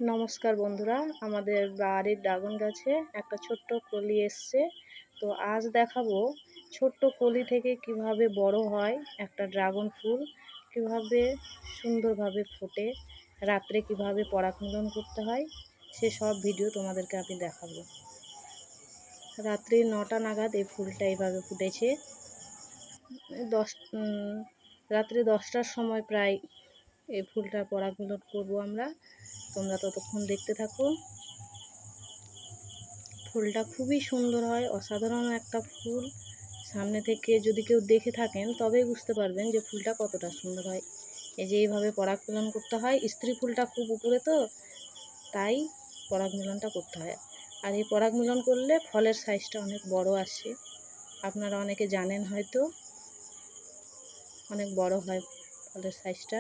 নমস্কার বন্ধুরা, আমাদের বাড়ির ড্রাগন গাছে একটা ছোট্ট কলি এসছে। তো আজ দেখাবো ছোট্ট কলি থেকে কিভাবে বড় হয় একটা ড্রাগন ফুল, কিভাবে সুন্দরভাবে ফোটে, রাত্রে কিভাবে পরাগমিলন করতে হয় সে সব ভিডিও তোমাদেরকে আমি দেখাবো। রাত্রি 9টা নাগাদ এই ফুলটা এইভাবে ফুটেছে। রাত্রি 10টার সময় প্রায় এই ফুলটার পরাগমিলন করবো আমরা। তোমরা ততক্ষণ দেখতে থাকো। ফুলটা খুবই সুন্দর হয়, অসাধারণ একটা ফুল। সামনে থেকে যদি কেউ দেখে থাকেন তবেই বুঝতে পারবেন যে ফুলটা কতটা সুন্দর হয়। এই যে এইভাবে পরাগমিলন করতে হয়। স্ত্রী ফুলটা খুব উপরে, তো তাই পরাগমিলনটা করতে হয়। আর এই পরাগমিলন করলে ফলের সাইজটা অনেক বড় আসে। আপনারা অনেকে জানেন হয়তো, অনেক বড় হয় ফলের সাইজটা।